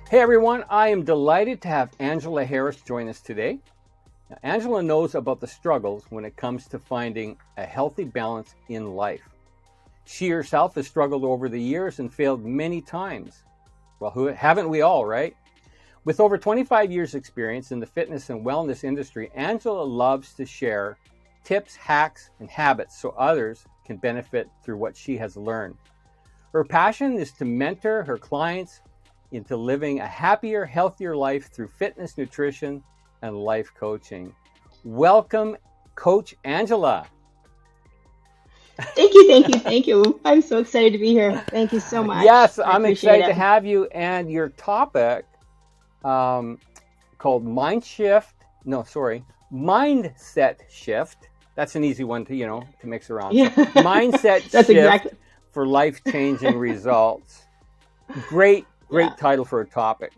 Hey everyone, I am delighted to have Angela Harris join us today. Now, Angela knows about the struggles when it comes to finding a healthy balance in life. She herself has struggled over the years and failed many times. Well, haven't we all, right? With over 25 years experience in the fitness and wellness industry, Angela loves to share tips, hacks, and habits so others can benefit through what she has learned. Her passion is to mentor her clients into living a happier, healthier life through fitness, nutrition, and life coaching. Welcome, Coach Angela. Thank you. I'm so excited to be here. Thank you so much. Yes, I I'm appreciate excited it. to have you. And your topic called Mindset Shift. That's an easy one to mix around. So Yeah, Mindset that's Shift exactly. for life-changing results. Great Yeah, title for a topic.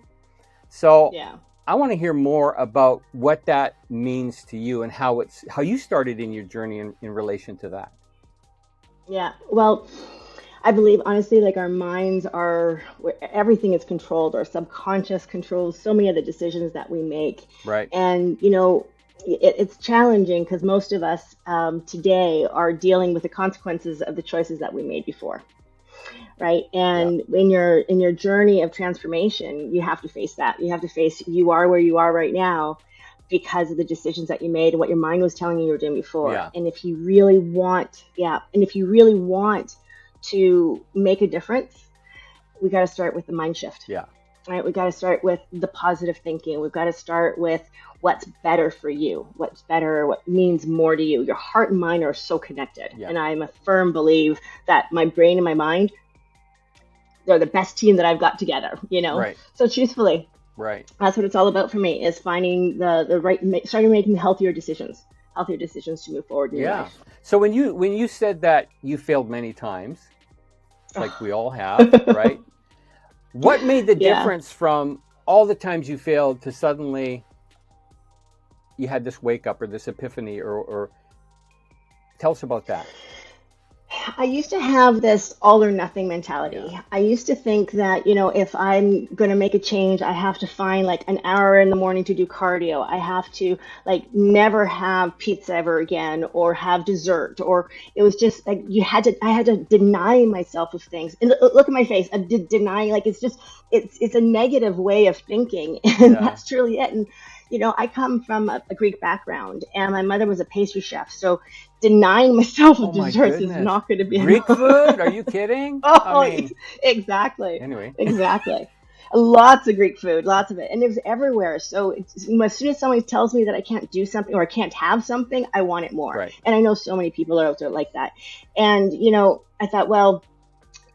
So yeah, I want to hear more about what that means to you and how you started in your journey in relation to that. yeah. Well, I believe honestly, like our minds are where everything is controlled. Our subconscious controls so many of the decisions that we make, Right. and it's challenging because most of us today are dealing with the consequences of the choices that we made before. Right, Yeah. and in your journey of transformation, you have to face that. You have to face you are where you are right now because of the decisions that you made and what your mind was telling you were doing before. Yeah. And if you really want, yeah, and if you really want to make a difference, we got to start with the mind shift. Yeah. Right, we got to start with the positive thinking. We've got to start with what's better for you, what's better, what means more to you. Your heart and mind are so connected, Yeah. and I'm a firm believer that my brain and my mind, they're the best team that I've got together. Right. So truthfully, Right. that's what it's all about for me, is finding the right, starting making healthier decisions to move forward in your Yeah. life. So when you said that you failed many times, like we all have, right? What made the Yeah. difference from all the times you failed to suddenly you had this wake up or this epiphany or tell us about that. I used to have this all or nothing Yeah. mentality. I used to think that, if I'm going to make a change, I have to find like an hour in the morning to do cardio. I have to like never have pizza ever again or have dessert. Or it was just like I had to deny myself of things. And look at my face. I'm denying, like, it's a negative way of thinking. And Yeah. that's truly it. And, I come from a Greek background, and my mother was a pastry chef. So denying myself Oh of my desserts is goodness. not going to be Greek enough. food? Are you kidding? I Oh, mean, exactly. anyway. Exactly. Lots of Greek food, lots of it. And it was everywhere. So as soon as somebody tells me that I can't do something or I can't have something, I want it more. Right. And I know so many people are out there like that. And, I thought, well,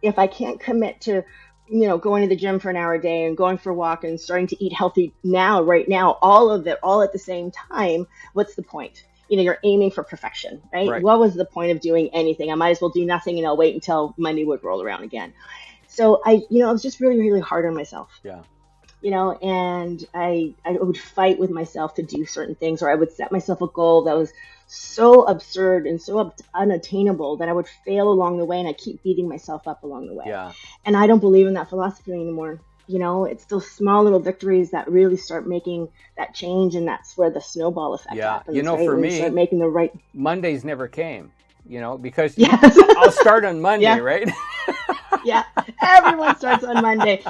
if I can't commit to, going to the gym for an hour a day and going for a walk and starting to eat healthy now, right now, all of it, all at the same time, what's the point? You're aiming for perfection, right? Right. What was the point of doing anything? I might as well do nothing and I'll wait until Monday would roll around again. So I was just really, really hard on myself, Yeah. and I would fight with myself to do certain things, or I would set myself a goal that was so absurd and so unattainable that I would fail along the way, and I keep beating myself up along the way. Yeah. And I don't believe in that philosophy anymore. It's those small little victories that really start making that change, and that's where the snowball effect Yeah. happens, right? For When you start me, making the right. Mondays never came, because Yes. I'll start on Monday, Yeah, right? yeah. Everyone starts on Monday.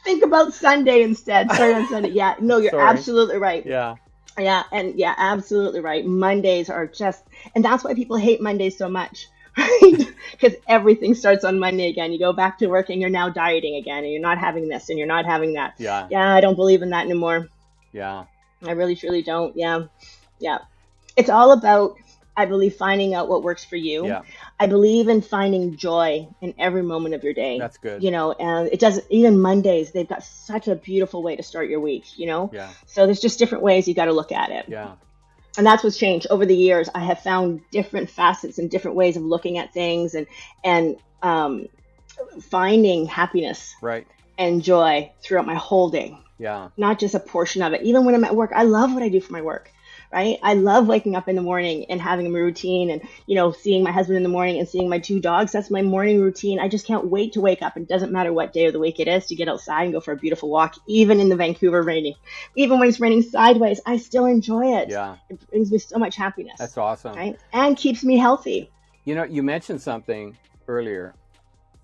Think about Sunday instead. Start on Sunday. Yeah, no, you're Sorry. absolutely right. Yeah. Yeah, and yeah, absolutely right. Mondays are just, and that's why people hate Mondays so much, right? Because everything starts on Monday again. You go back to work and you're now dieting again, and you're not having this and you're not having that. Yeah. Yeah, I don't believe in that anymore. Yeah. I really, truly don't. Yeah, yeah. It's all about, I believe, finding out what works for you. Yeah. I believe in finding joy in every moment of your day. That's good. And it does, even Mondays, they've got such a beautiful way to start your week. Yeah. So there's just different ways you got to look at it. Yeah. And that's what's changed over the years. I have found different facets and different ways of looking at things, and finding happiness Right. and joy throughout my whole day, Yeah. not just a portion of it. Even when I'm at work, I love what I do for my work, right? I love waking up in the morning and having a routine and, seeing my husband in the morning and seeing my two dogs. That's my morning routine. I just can't wait to wake up. It doesn't matter what day of the week it is to get outside and go for a beautiful walk, even in the Vancouver raining. Even when it's raining sideways, I still enjoy it. Yeah. It brings me so much happiness. That's awesome. Right? And keeps me healthy. You mentioned something earlier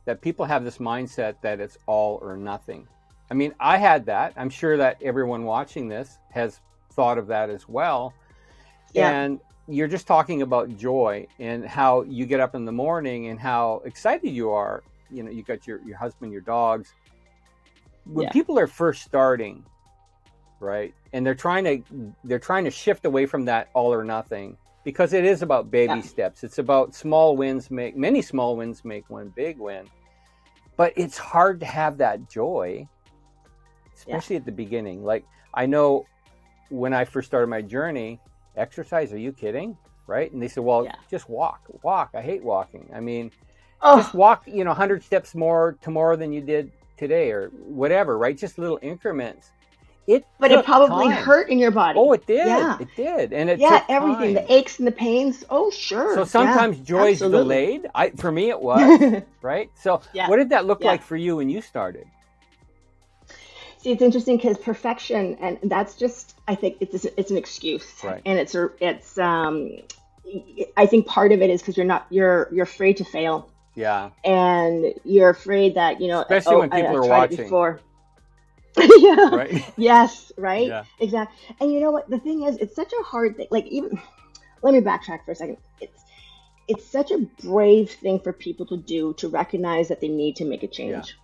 that people have this mindset that it's all or nothing. I mean, I had that. I'm sure that everyone watching this has thought of that as well. Yeah. And you're just talking about joy and how you get up in the morning and how excited you are. You got your husband, your dogs. When people are first starting, right, and they're trying to shift away from that all or nothing, because it is about baby steps. It's about many small wins make one big win. But it's hard to have that joy, especially at the beginning. Like, I know when I first started my journey, exercise, are you kidding? Right? And they said, well, just walk. I hate walking. I mean, just walk, 100 steps more tomorrow than you did today or whatever, right? Just little increments. But it probably hurt in your body. Oh, it did. Yeah. It did. And it took everything, time. The aches and the pains. Oh, sure. So sometimes joy is delayed. For me, it was, right? So what did that look like for you when you started? See, it's interesting because perfection, and that's just, I think it's an excuse. Right. And I think part of it is because you're afraid to fail. Yeah. And you're afraid that, especially when people are watching. Before. Yeah. Right. Yes. Right. Yeah. Exactly. And you know what? The thing is, it's such a hard thing. Like, even, let me backtrack for a second. It's such a brave thing for people to do, to recognize that they need to make a change.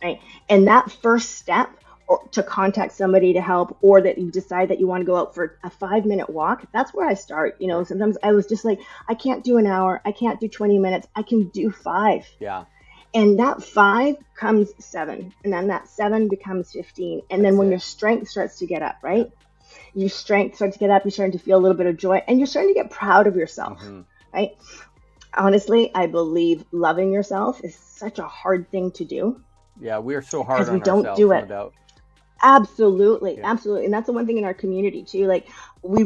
Yeah. Right. And that first step, or to contact somebody to help, or that you decide that you want to go out for a 5-minute walk, that's where I start. Sometimes I was just like, I can't do an hour. I can't do 20 minutes. I can do 5. Yeah. And that 5 becomes 7, and then that 7 becomes 15. And then when your strength starts to get up, right? Your strength starts to get up, you're starting to feel a little bit of joy, and you're starting to get proud of yourself, right? Honestly, I believe loving yourself is such a hard thing to do. Yeah, we are so hard on ourselves. Because we don't do it. No doubt. Absolutely. And that's the one thing in our community too. Like, we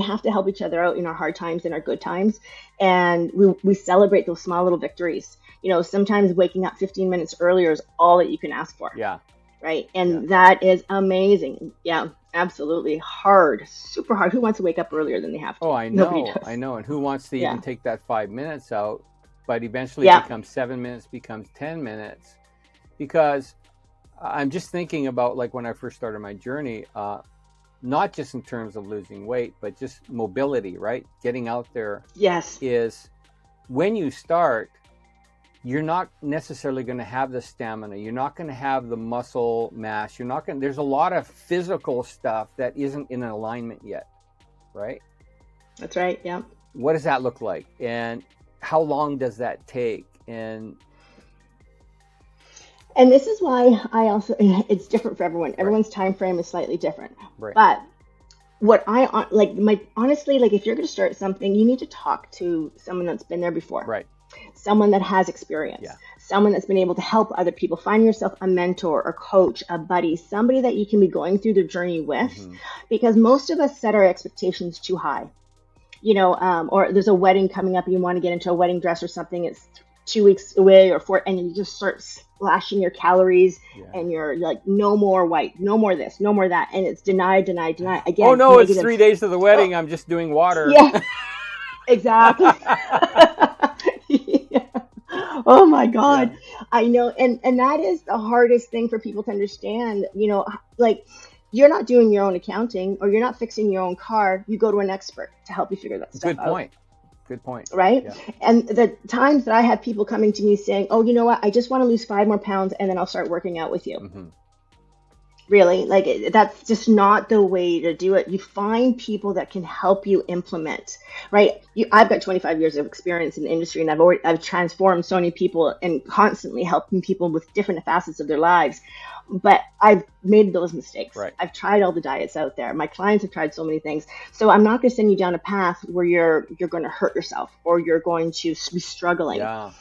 have to help each other out in our hard times and our good times, and we celebrate those small little victories. Sometimes waking up 15 minutes earlier is all that you can ask for. Yeah. Right. And that is amazing. Yeah, absolutely. Hard, super hard. Who wants to wake up earlier than they have to? Oh, I know. I know. And who wants to even take that 5 minutes out? But eventually it becomes 7 minutes, becomes 10 minutes. Because I'm just thinking about, like, when I first started my journey, not just in terms of losing weight, but just mobility, right? Getting out there. Yes. Is when you start, you're not necessarily going to have the stamina. You're not going to have the muscle mass. There's a lot of physical stuff that isn't in alignment yet, right? That's right. Yeah. What does that look like? And how long does that take? And this is why it's different for everyone. Everyone's time frame is slightly different. Right. But what honestly, if you're going to start something, you need to talk to someone that's been there before. Right. Someone that has experience, someone that's been able to help other people. Find yourself a mentor or coach, a buddy, somebody that you can be going through the journey with, because most of us set our expectations too high. Or there's a wedding coming up and you want to get into a wedding dress or something. It's 2 weeks away or 4, and you just start slashing your calories and you're like, no more white, no more this, no more that. And it's deny. Again, oh no, negative. It's 3 days to the wedding. I'm just doing water. Yeah, exactly. Oh my God. Yeah. I know. And that is the hardest thing for people to understand. You're not doing your own accounting, or you're not fixing your own car. You go to an expert to help you figure that stuff out. Good point. Right? Yeah. And the times that I have people coming to me saying, oh, you know what? I just want to lose 5 more pounds and then I'll start working out with you. Really, that's just not the way to do it. You find people that can help you implement, right? I've got 25 years of experience in the industry, and I've transformed so many people and constantly helping people with different facets of their lives. But I've made those mistakes. Right. I've tried all the diets out there. My clients have tried so many things. So I'm not going to send you down a path where you're going to hurt yourself or you're going to be struggling. Yeah.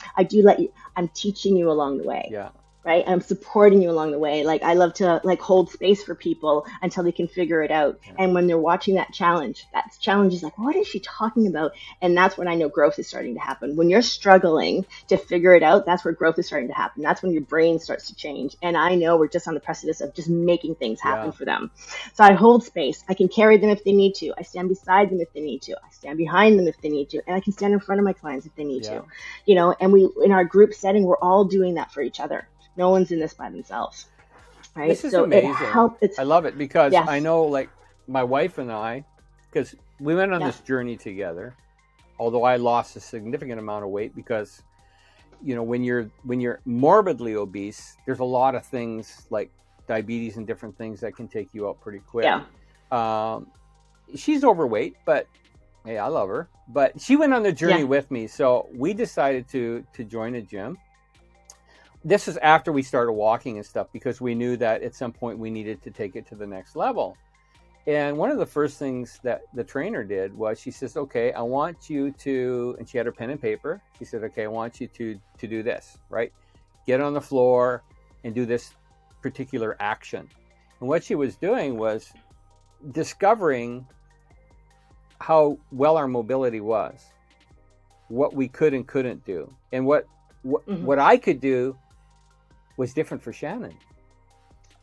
I'm teaching you along the way. Yeah. right? I'm supporting you along the way. Like I love to like hold space for people until they can figure it out. Yeah. And when they're watching that challenge is like, what is she talking about? And that's when I know growth is starting to happen. When you're struggling to figure it out, that's where growth is starting to happen. That's when your brain starts to change. And I know we're just on the precipice of just making things happen Yeah. for them. So I hold space. I can carry them if they need to. I stand beside them if they need to. I stand behind them if they need to. And I can stand in front of my clients if they need Yeah. to. You know, and we in our group setting, we're all doing that for each other. No one's in this by themselves, right? This is So amazing. it helps. I love it because Yes. I know, like, my wife and I, because we went on Yeah. this journey together. Although I lost a significant amount of weight because, you know, when you're morbidly obese, there's a lot of things like diabetes and different things that can take you out pretty quick. Yeah. She's overweight, but hey, I love her. But she went on the journey Yeah. with me, so we decided to join a gym. This is after we started walking and stuff because we knew that at some point we needed to take it to the next level. And one of the first things that the trainer did was she says, okay, I want you to, and she had her pen and paper. She said, okay, I want you to do this, right? Get on the floor and do this particular action. And what she was doing was discovering how well our mobility was, what we could and couldn't do. And what I could do was different for Shannon.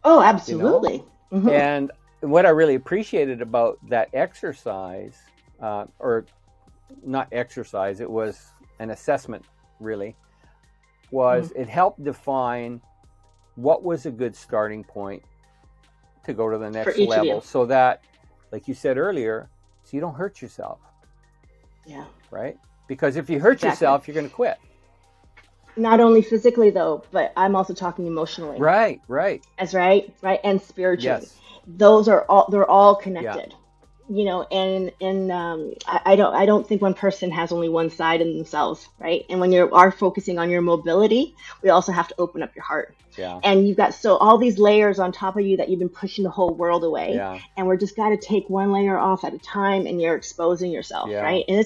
Oh, absolutely. You know? And what I really appreciated about that exercise, or not exercise, it was an assessment really, was it helped define what was a good starting point to go to the next level so that, like you said earlier, so you don't hurt yourself. Yeah. Right? Because if you hurt yourself, you're going to quit. Not only physically though, but I'm also talking emotionally. Right. That's right, and spiritually. Yes. Those are they're all connected. Yeah. You know, and I don't think one person has only one side in themselves, right? And when you are focusing on your mobility, we also have to open up your heart. Yeah. And you've got all these layers on top of you that you've been pushing the whole world away. Yeah. And we're just got to take one layer off at a time, and you're exposing yourself, Yeah. right? And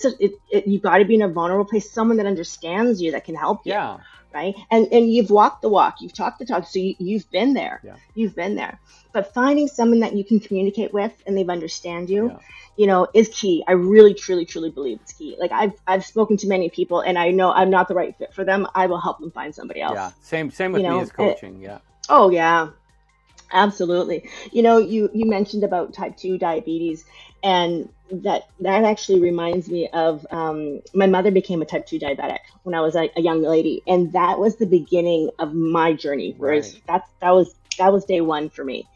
you've got to be in a vulnerable place, someone that understands you, that can help you. Yeah. Right. And you've walked the walk, you've talked the talk. So you've been there. Yeah. You've been there. But finding someone that you can communicate with and they understand you, you know, is key. I really, truly, truly believe it's key. Like I've spoken to many people and I know I'm not the right fit for them. I will help them find somebody else. Yeah. Same with me as coaching. Yeah. Oh yeah. Absolutely. You know, you mentioned about type 2 diabetes, and that actually reminds me of my mother became a type 2 diabetic when I was a young lady, and that was the beginning of my journey. Whereas that was day one for me.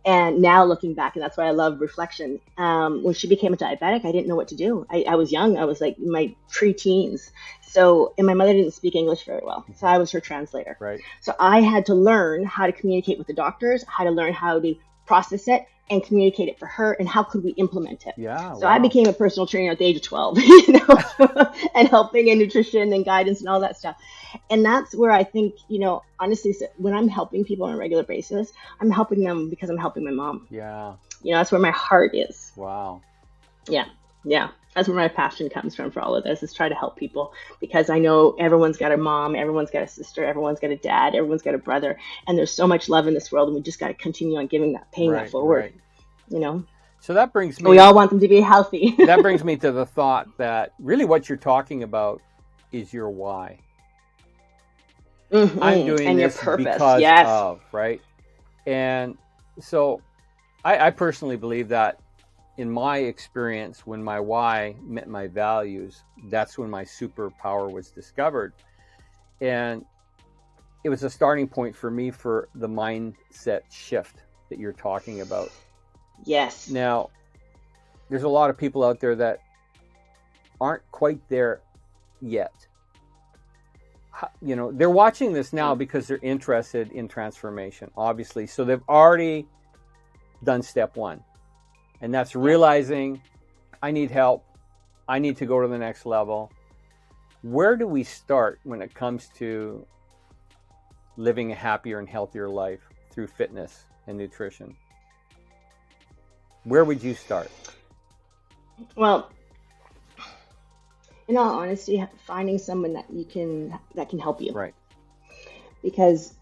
And now looking back, and that's why I love reflection. When she became a diabetic, I didn't know what to do. I was young. I was like in my pre-teens. So, and my mother didn't speak English very well. So I was her translator. Right. So I had to learn how to communicate with the doctors, how to learn how to process it and communicate it for her, and how could we implement it. Yeah. So I became a personal trainer at the age of 12, you know, and helping in nutrition and guidance and all that stuff. And that's where I think, you know, honestly, when I'm helping people on a regular basis, I'm helping them because I'm helping my mom. Yeah. You know, that's where my heart is. Wow. Yeah. That's where my passion comes from for all of this, is try to help people, because I know everyone's got a mom, everyone's got a sister, everyone's got a dad, everyone's got a brother, and there's so much love in this world, and we just got to continue on giving that, paying that forward. You know. So that brings me. We all want them to be healthy. That brings me to the thought that really what you're talking about is your why. Mm-hmm. I'm doing and this your purpose. because Yes. of, right? And so I personally believe that in my experience, when my why met my values, that's when my superpower was discovered. And it was a starting point for me for the mindset shift that you're talking about. Yes. Now, there's a lot of people out there that aren't quite there yet. You know, they're watching this now because they're interested in transformation, obviously. So they've already done step one. And that's realizing I need help. I need to go to the next level. Where do we start when it comes to living a happier and healthier life through fitness and nutrition? Where would you start? Well, in all honesty, finding someone that can help you. Right. Because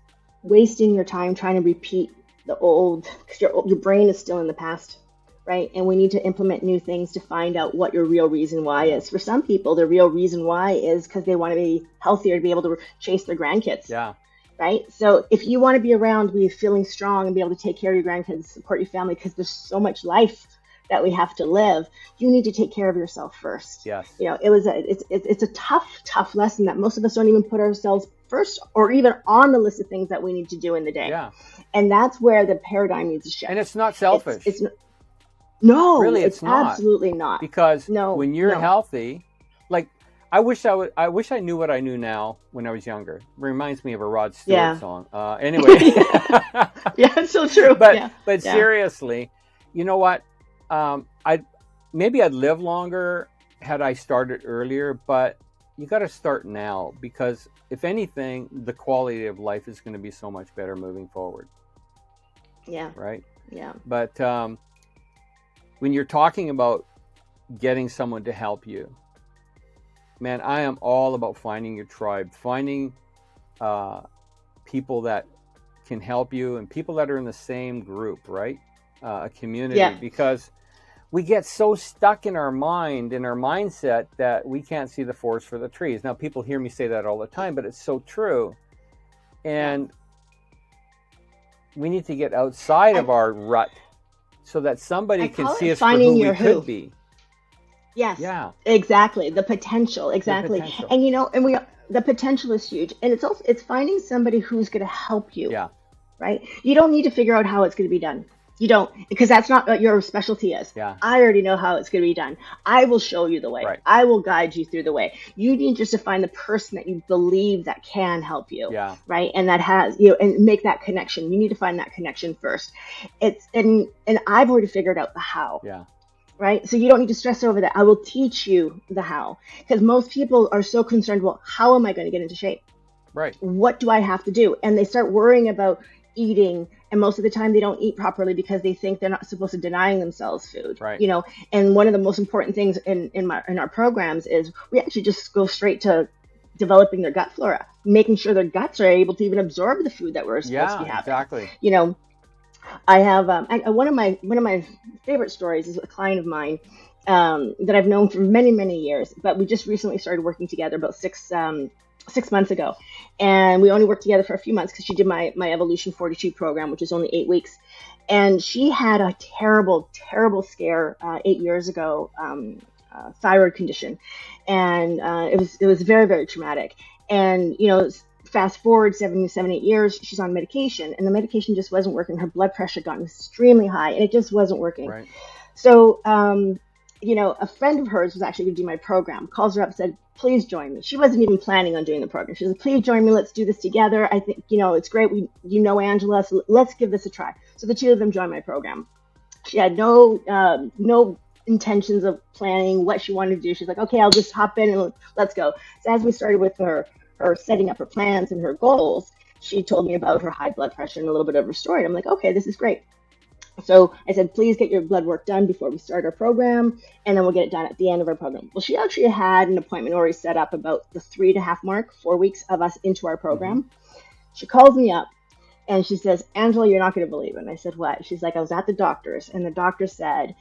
wasting your time trying to repeat the old, because your brain is still in the past, right? And we need to implement new things to find out what your real reason why is. For some people, the real reason why is because they want to be healthier, to be able to chase their grandkids. Yeah. Right? So if you want to be around, be feeling strong and be able to take care of your grandkids, support your family, because there's so much life that we have to live, you need to take care of yourself first. Yes. It's a tough lesson that most of us don't even put ourselves first or even on the list of things that we need to do in the day. Yeah. And that's where the paradigm needs to shift. And it's not selfish. No, really, it's not. Absolutely not. Because when you're healthy, like I wish I knew what I knew now when I was younger. Reminds me of a Rod Stewart song. Anyway. Yeah, it's so true. But seriously, you know what? I'd live longer had I started earlier, but you got to start now, because if anything, the quality of life is going to be so much better moving forward. Yeah. Right? Yeah. But when you're talking about getting someone to help you, man, I am all about finding your tribe, finding people that can help you and people that are in the same group, right? A community, because we get so stuck in our mind, in our mindset, that we can't see the forest for the trees. Now, people hear me say that all the time, but it's so true. And we need to get outside of our rut so that somebody can see us for who we could be. Yes. Yeah. Exactly. The potential. Exactly. And the potential is huge. And it's finding somebody who's going to help you. Yeah. Right? You don't need to figure out how it's going to be done. You don't, because that's not what your specialty is. Yeah. I already know how it's going to be done. I will show you the way. Right. I will guide you through the way. You need just to find the person that you believe that can help you. Yeah. Right. And that has, and make that connection. You need to find that connection first. And I've already figured out the how. Yeah. Right. So you don't need to stress over that. I will teach you the how, because most people are so concerned, well, how am I going to get into shape? Right. What do I have to do? And they start worrying about eating, and most of the time they don't eat properly because they think they're not supposed to denying themselves food. Right. And one of the most important things in our programs is we actually just go straight to developing their gut flora, making sure their guts are able to even absorb the food that we're supposed to be having. Exactly. I have one of my favorite stories is a client of mine that I've known for many years, but we just recently started working together about 6 months ago, and we only worked together for a few months because she did my Evolution 42 program, which is only 8 weeks, and she had a terrible scare 8 years ago, thyroid condition, and it was very traumatic, and fast forward 8 years, she's on medication, and the medication just wasn't working. Her blood pressure got extremely high, and it just wasn't working. Right. So a friend of hers was actually going to do my program, calls her up and said, please join me. She wasn't even planning on doing the program. She said, please join me. Let's do this together. I think, it's great. Angela, so let's give this a try. So the two of them joined my program. She had no intentions of planning what she wanted to do. She's like, okay, I'll just hop in and let's go. So as we started with her setting up her plans and her goals, she told me about her high blood pressure and a little bit of her story. And I'm like, okay, this is great. So I said, please get your blood work done before we start our program, and then we'll get it done at the end of our program. Well, she actually had an appointment already set up about the 3.5 mark, 4 weeks of us into our program. Mm-hmm. She calls me up and she says, Angela, you're not going to believe it. And I said, what? She's like, I was at the doctor's, and the doctor said,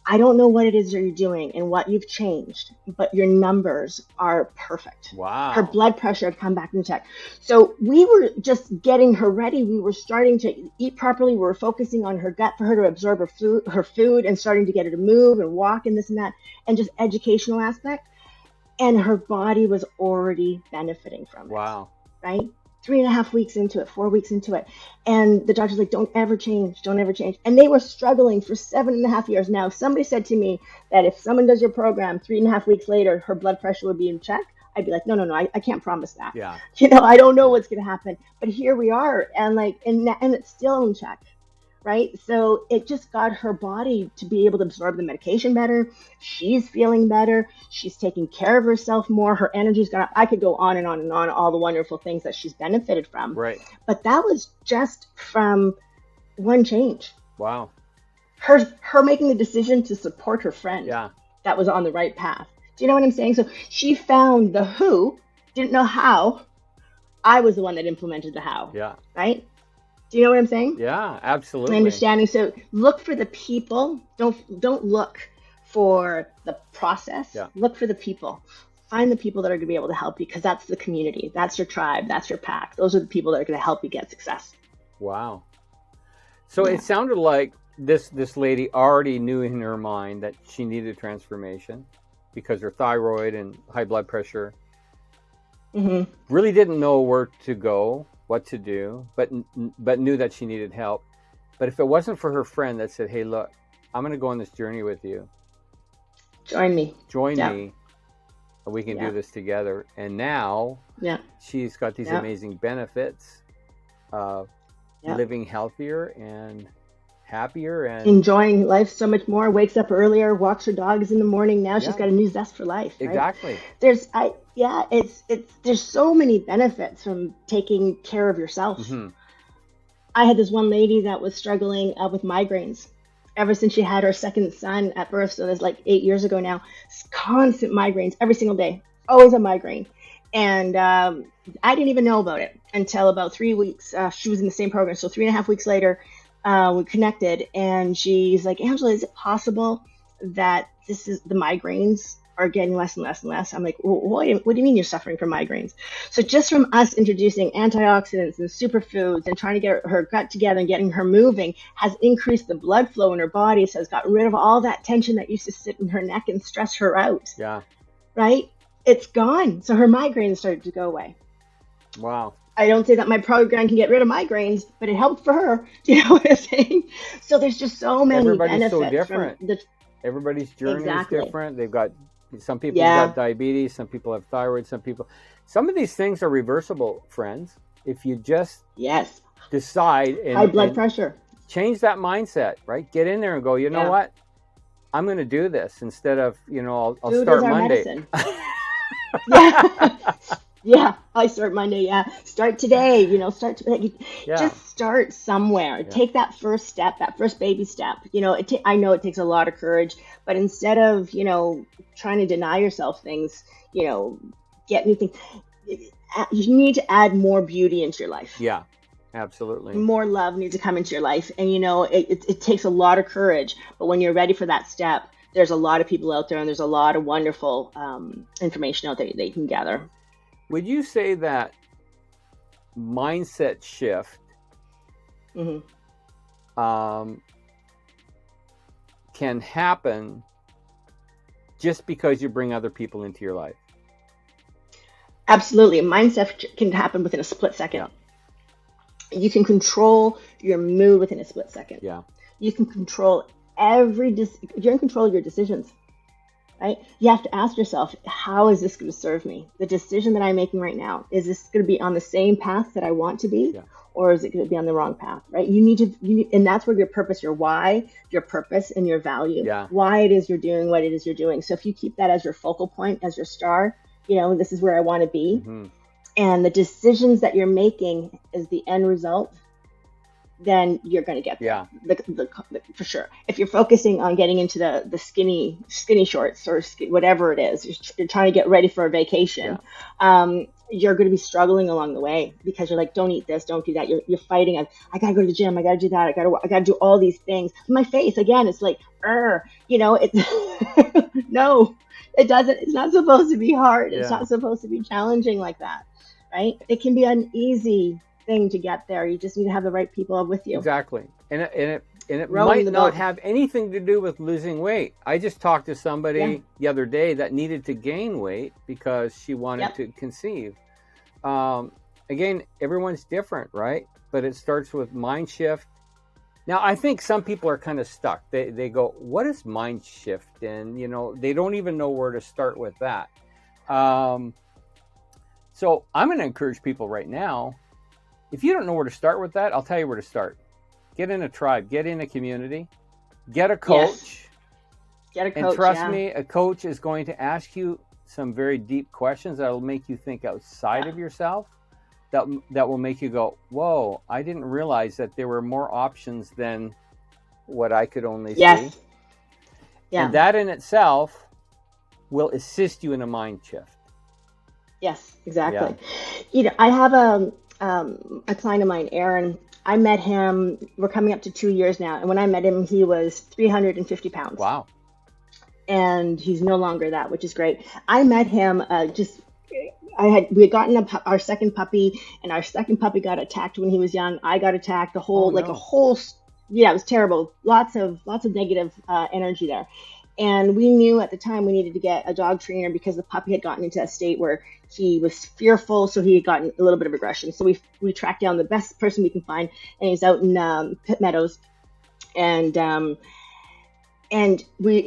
I don't know what it is that you're doing and what you've changed, but your numbers are perfect. Wow. Her blood pressure had come back in check. So we were just getting her ready. We were starting to eat properly. We were focusing on her gut for her to absorb her food and starting to get her to move and walk and this and that, and just educational aspect. And her body was already benefiting from it. Wow. Right? 3.5 weeks into it, 4 weeks into it. And the doctor's like, don't ever change. And they were struggling for 7.5 years. Now, if somebody said to me that if someone does your program 3.5 weeks later, her blood pressure would be in check, I'd be like, no, I can't promise that. Yeah. I don't know what's going to happen. But here we are. And and it's still in check. Right. So it just got her body to be able to absorb the medication better. She's feeling better. She's taking care of herself more. Her energy's gone up. I could go on and on and on, all the wonderful things that she's benefited from. Right. But that was just from one change. Wow. Her making the decision to support her friend. Yeah. That was on the right path. Do you know what I'm saying? So she found the who, didn't know how. I was the one that implemented the how. Yeah. Right. Do you know what I'm saying? Yeah, absolutely. Understanding. So look for the people. Don't look for the process. Yeah. Look for the people. Find the people that are going to be able to help you, because that's the community. That's your tribe. That's your pack. Those are the people that are going to help you get success. Wow. So Yeah. it sounded like this lady already knew in her mind that she needed transformation because her thyroid and high blood pressure. Hmm. Really didn't know where to go, what to do, but knew that she needed help. But if it wasn't for her friend that said, "Hey, look, I'm going to go on this journey with you. Join me. Join Yeah. me, and we can Yeah. do this together." And now Yeah. she's got these Yeah. amazing benefits of Yeah. living healthier and happier, and Enjoying life so much more. Wakes up earlier. Walks her dogs in the morning. Now she's yeah, got a new zest for life. Right. exactly. It's there's so many benefits from taking care of yourself. Hmm. I had this one lady that was struggling with migraines ever since she had her second son at birth. So that's like 8 years ago now. Constant migraines every single day, always a migraine. And I didn't even know about it until about 3 weeks. She was in the same program. So 3.5 weeks later, we connected, and she's like, Angela, is it possible that this is the migraines are getting less and less and less? I'm like, what do you mean you're suffering from migraines? So just from us introducing antioxidants and superfoods and trying to get her gut together and getting her moving has increased the blood flow in her body. So it's got rid of all that tension that used to sit in her neck and stress her out. Yeah. Right? It's gone. So her migraines started to go away. Wow. I don't say that my program can get rid of migraines, but it helped for her. Do you know what I'm saying? So there's just so many Everybody's so benefits from different. the Everybody's journey is exactly. different. They've got some people have Yeah. got diabetes, some people have thyroid, some of these things are reversible, friends. If you just Yes. decide High blood and pressure. change that mindset, right? Get in there and go, you know Yeah. what? I'm going to do this instead of, I'll Food start is our Monday. medicine. Yeah. Yeah. I start Monday. Yeah. Start today. Yeah. Just start somewhere. Yeah. Take that first step, that first baby step. I know it takes a lot of courage, but instead of, trying to deny yourself things, get new things, you need to add more beauty into your life. Yeah, absolutely. More love needs to come into your life. And, it takes a lot of courage, but when you're ready for that step, there's a lot of people out there, and there's a lot of wonderful information out there that you can gather. Would you say that mindset shift Mm-hmm. Can happen just because you bring other people into your life? Absolutely. Mindset can happen within a split second. Yeah. You can control your mood within a split second. Yeah. You can control you're in control of your decisions, right? You have to ask yourself, how is this going to serve me? The decision that I'm making right now, is this going to be on the same path that I want to be? Yeah. Or is it going to be on the wrong path, right? You need, and that's where your purpose, your why, your purpose, and your value, Yeah. why it is you're doing what it is you're doing. So if you keep that as your focal point, as your star, this is where I want to be. Mm-hmm. And the decisions that you're making is the end result, then you're going to get there. Yeah. For sure. If you're focusing on getting into the skinny shorts or whatever it is, you're trying to get ready for a vacation, you're going to be struggling along the way, because you're like, don't eat this, don't do that. You're fighting. I got to go to the gym. I got to do that. I got to do all these things. My face, again, it's like, it's no, it doesn't. It's not supposed to be hard. It's Yeah. not supposed to be challenging like that, right? It can be an easy thing to get there. You just need to have the right people with you. Exactly. And it Rowing might the not boat. have anything to do with losing weight. I just talked to somebody the other day that needed to gain weight because she wanted to conceive. Again, everyone's different, right? But it starts with mind shift. Now, I think some people are kind of stuck. They go, what is mind shift? And, they don't even know where to start with that. So I'm going to encourage people right now, if you don't know where to start with that, I'll tell you where to start. Get in a tribe, get in a community, get a coach. Yes. Get a coach, and trust me, a coach is going to ask you some very deep questions that will make you think outside of yourself, that will make you go, whoa, I didn't realize that there were more options than what I could only see. Yeah. And that in itself will assist you in a mind shift. Yes, exactly. I have a client of mine, Aaron. I met him, we're coming up to 2 years now. And when I met him, he was 350 pounds. Wow. And he's no longer that, which is great. I met him we had gotten our second puppy, and our second puppy got attacked when he was young. I got attacked. Oh, no. Yeah, it was terrible. Lots of negative energy there. And we knew at the time we needed to get a dog trainer because the puppy had gotten into a state where he was fearful, so he had gotten a little bit of aggression. So we tracked down the best person we can find, and he's out in Pitt Meadows, and we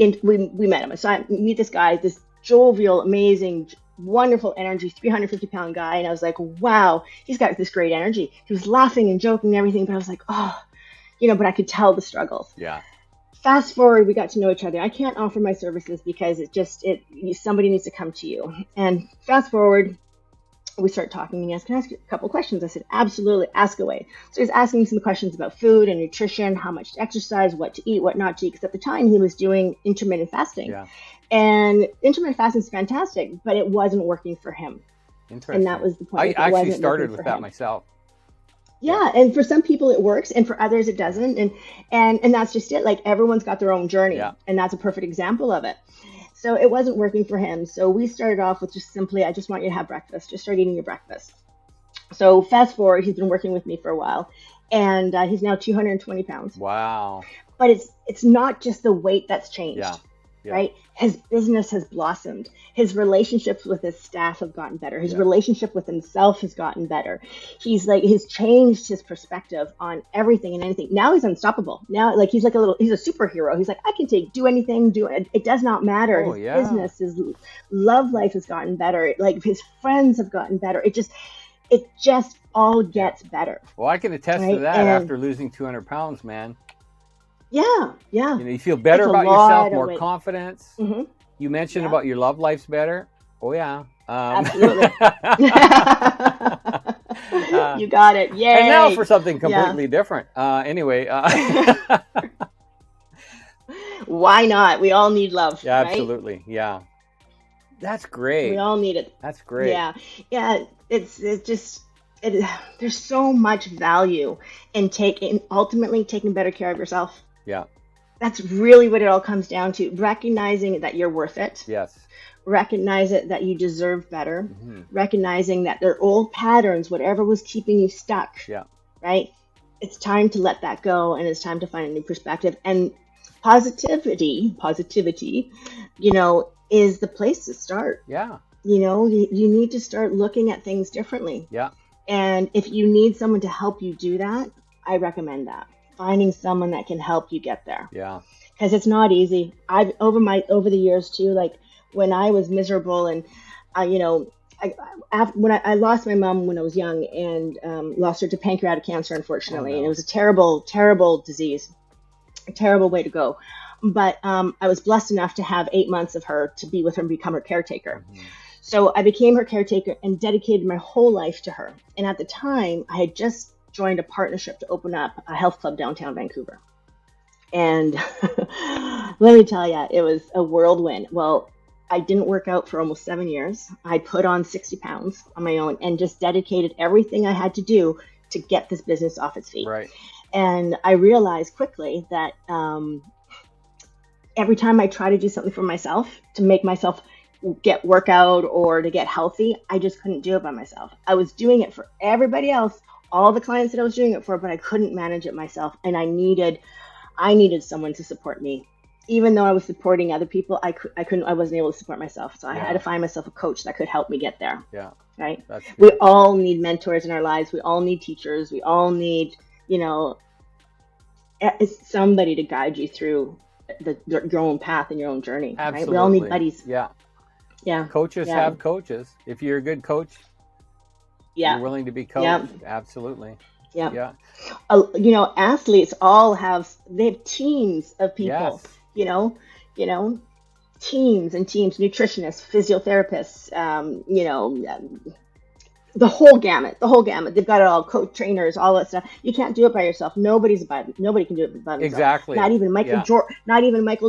met him. So I meet this guy, this jovial, amazing, wonderful energy, 350-pound guy, and I was like, wow, he's got this great energy. He was laughing and joking and everything, but I was like, oh, but I could tell the struggles. Yeah. Fast forward, we got to know each other. I can't offer my services because somebody needs to come to you. And fast forward, we start talking, and he asked, can I ask you a couple questions? I said, absolutely, ask away. So he's asking me some questions about food and nutrition, how much to exercise, what to eat, what not to eat, because at the time he was doing intermittent fasting. Yeah. And intermittent fasting is fantastic, but it wasn't working for him. Interesting. And that was the point. I actually started with that myself. Yeah, and for some people it works, and for others it doesn't, and that's just it. Like, everyone's got their own journey, and that's a perfect example of it. So it wasn't working for him. So we started off with just simply, I just want you to have breakfast. Just start eating your breakfast. So fast forward, he's been working with me for a while, and he's now 220 pounds. Wow. But it's not just the weight that's changed. Yeah. Right? His business has blossomed. His relationships with his staff have gotten better. His relationship with himself has gotten better. He's changed his perspective on everything and anything. Now he's unstoppable. Now, like, he's a superhero. He's like, I can do anything, it does not matter. Oh, his business, his love life has gotten better. Like, his friends have gotten better. It just all gets better. Well, I can attest to that after losing 200 pounds, man. Yeah. You feel better about yourself, more confidence. Mm-hmm. You mentioned about your love life's better. Oh, yeah. Absolutely. You got it. Yay. And now for something completely different. Anyway. Why not? We all need love. Yeah, right? absolutely. Yeah. That's great. We all need it. That's great. Yeah. There's so much value in ultimately taking better care of yourself. Yeah. That's really what it all comes down to. Recognizing that you're worth it. Yes. Recognize it, that you deserve better. Mm-hmm. Recognizing that there are old patterns, whatever was keeping you stuck. Yeah. Right? It's time to let that go, and it's time to find a new perspective. And positivity, is the place to start. Yeah. You need to start looking at things differently. Yeah. And if you need someone to help you do that, I recommend that. Finding someone that can help you get there. Yeah. Because it's not easy. I've over the years too, like when I was miserable and when I lost my mom when I was young and lost her to pancreatic cancer, unfortunately. Oh, no. And it was a terrible, terrible disease, a terrible way to go. But I was blessed enough to have 8 months of her to be with her and become her caretaker. Mm-hmm. So I became her caretaker and dedicated my whole life to her. And at the time, I had just joined a partnership to open up a health club downtown Vancouver. And let me tell you, it was a whirlwind. Well, I didn't work out for almost 7 years. I put on 60 pounds on my own and just dedicated everything I had to do to get this business off its feet. Right. And I realized quickly that every time I try to do something for myself, to make myself get workout or to get healthy, I just couldn't do it by myself. I was doing it for everybody else, all the clients that I was doing it for, but I couldn't manage it myself. And I needed someone to support me. Even though I was supporting other people, I wasn't able to support myself. So I had to find myself a coach that could help me get there. Yeah. Right. We all need mentors in our lives. We all need teachers. We all need, somebody to guide you through your own path and your own journey. Absolutely. Right? We all need buddies. Yeah. Yeah. Coaches have coaches. If you're a good coach, you're willing to be coached. Yeah. Absolutely. Yeah. Athletes they have teams of people, teams and teams, nutritionists, physiotherapists, the whole gamut. They've got it all, coach, trainers, all that stuff. You can't do it by yourself. Nobody can do it by himself. Exactly. Not even Michael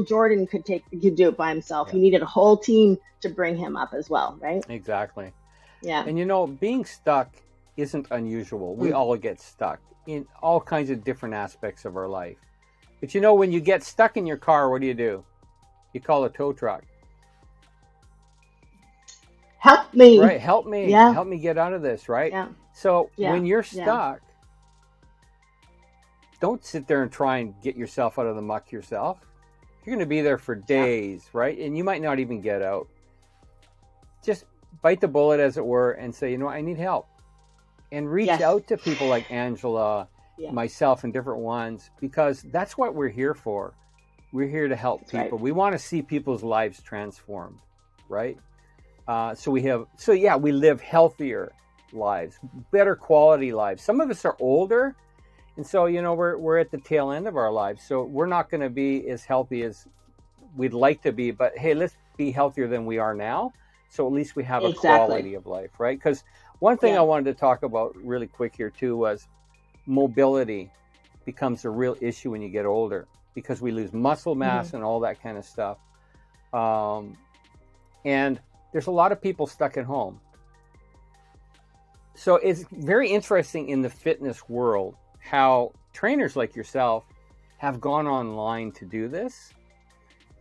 Jordan could do it by himself. He needed a whole team to bring him up as well, right? Exactly. Yeah. And being stuck isn't unusual. We all get stuck in all kinds of different aspects of our life. But you know, when you get stuck in your car, what do? You call a tow truck. Help me. Right, help me. Yeah. Help me get out of this, right? Yeah. So Yeah. when you're Yeah. stuck, don't sit there and try and get yourself out of the muck yourself. You're going to be there for days, right? And you might not even get out. Just bite the bullet, as it were, and say, you know, I need help. And reach Yes. out to people like Angela, Yeah. myself, and different ones, because that's what we're here for. We're here to help That's people. right. We want to see people's lives transformed, right? So we live healthier lives, better quality lives. Some of us are older, and so, you know, we're at the tail end of our lives. So we're not going to be as healthy as we'd like to be, but hey, let's be healthier than we are now. So at least we have a quality of life, right? Because one thing I wanted to talk about really quick here too was mobility becomes a real issue when you get older, because we lose muscle mass and all that kind of stuff. And there's a lot of people stuck at home. So it's very interesting in the fitness world how trainers like yourself have gone online to do this.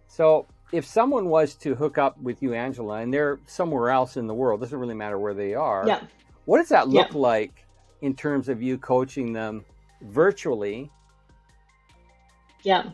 So if someone was to hook up with you, Angela, and they're somewhere else in the world, doesn't really matter where they are, what does that look like in terms of you coaching them virtually? Yeah.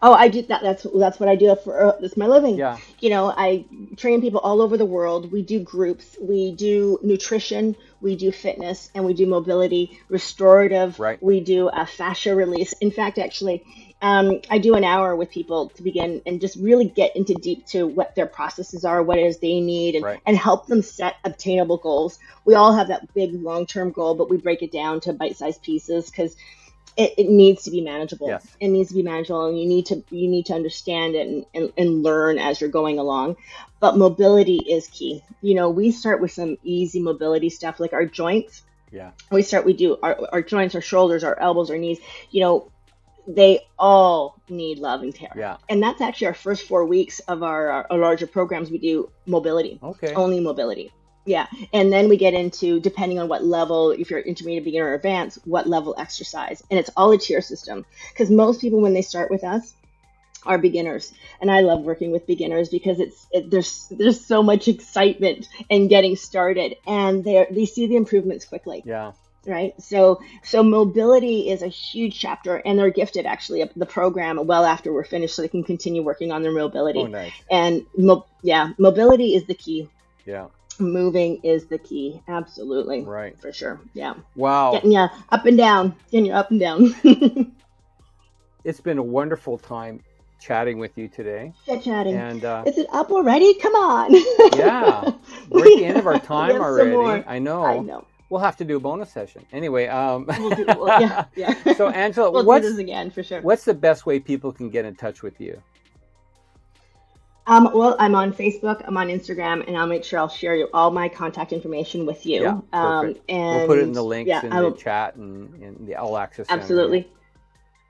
Oh, I do that. That's what I do for. That's my living. Yeah. You know, I train people all over the world. We do groups. We do nutrition. We do fitness, and we do mobility, restorative. Right. We do a fascia release. In fact, actually, I do an hour with people to begin and just really get into deep to what their processes are, what it is they need, and help them set obtainable goals. We all have that big long-term goal, but we break it down to bite-sized pieces because it needs to be manageable. Yes. It needs to be manageable, and you need to understand it and learn as you're going along. But mobility is key. You know, we start with some easy mobility stuff like our joints. Yeah. We do our joints, our shoulders, our elbows, our knees. You know, they all need love and care. Yeah. And that's actually our first 4 weeks of our larger programs. We do mobility. Okay. Only mobility. Yeah. And then we get into, depending on what level, if you're intermediate, beginner, or advanced, what level exercise. And it's all a tier system. Because most people, when they start with us, are beginners. And I love working with beginners because there's so much excitement in getting started. And they see the improvements quickly. Yeah. Right. So mobility is a huge chapter, and they're gifted actually the program well after we're finished, so they can continue working on their mobility. Oh, nice. And mobility is the key. Yeah. Moving is the key. Absolutely. Right. For sure. Yeah. Wow. Getting you up and down. It's been a wonderful time chatting with you today. Good chatting. And is it up already? Come on. Yeah. We're at the end of our time already. Some more. I know. I know. We'll have to do a bonus session. Anyway, yeah. So Angela, we'll do this again for sure. What's the best way people can get in touch with you? Well, I'm on Facebook, I'm on Instagram, and I'll make sure I'll share all my contact information with you. Yeah, perfect. And we'll put it in the links in the chat and in the All Access Center. Absolutely.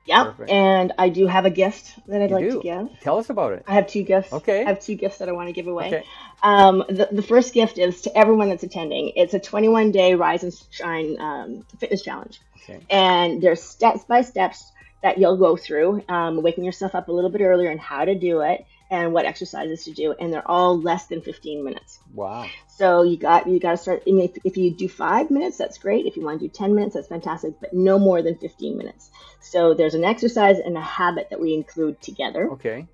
Yeah. And I do have a gift that I'd like to give. Tell us about it. I have 2 gifts. Okay. I have 2 gifts that I want to give away. Okay. The first gift is to everyone that's attending. It's a 21-day Rise and Shine fitness challenge. Okay. And there's steps by steps that you'll go through, waking yourself up a little bit earlier and how to do it and what exercises to do. And they're all less than 15 minutes. Wow. So you got to start. I mean, if you do 5 minutes, that's great. If you want to do 10 minutes, that's fantastic, but no more than 15 minutes. So there's an exercise and a habit that we include together. Okay.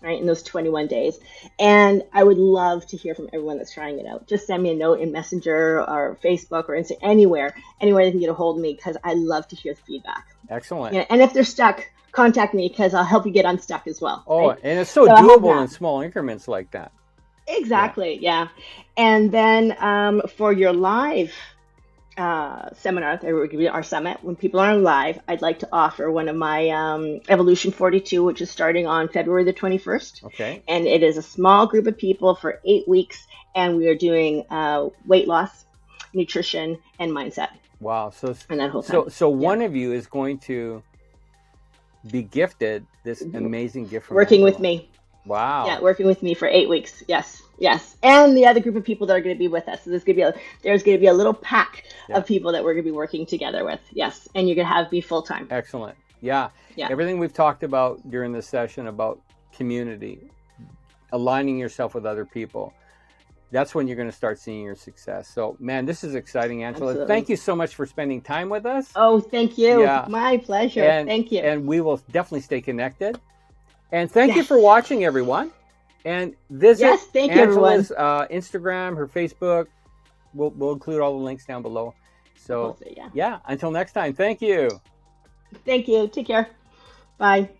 Right, in those 21 days. And I would love to hear from everyone that's trying it out. Just send me a note in Messenger or Facebook or Insta, anywhere they can get a hold of me, because I love to hear the feedback. Excellent. Yeah, and if they're stuck, contact me, because I'll help you get unstuck as well. Oh, right? And it's so doable in small increments like that. Exactly, yeah. And then for your live seminar, our summit, when people are live, I'd like to offer one of my Evolution 42, which is starting on February the 21st. Okay. And it is a small group of people for 8 weeks, and we are doing weight loss, nutrition, and mindset. Wow. And that whole time. So one of you is going to be gifted this amazing gift from working Angela. with me. Wow. Yeah, working with me for 8 weeks. Yes, yes, and the other group of people that are going to be with us. So there's going to be a little pack Yeah. of people that we're going to be working together with. Yes, and you're going to have me full time. Excellent. Yeah. Yeah, Everything we've talked about during this session about community, aligning yourself with other people, that's when you're going to start seeing your success. So, man, this is exciting, Angela. absolutely. Thank you so much for spending time with us. Oh, thank you. Yeah. My pleasure. And Thank you. and we will definitely stay connected. And thank you Yes. for watching, everyone. And visit Yes, thank you, everyone. Angela's Instagram, her Facebook. We'll include all the links down below. So, Yeah. yeah, until next time, thank you. Thank you. Take care. Bye.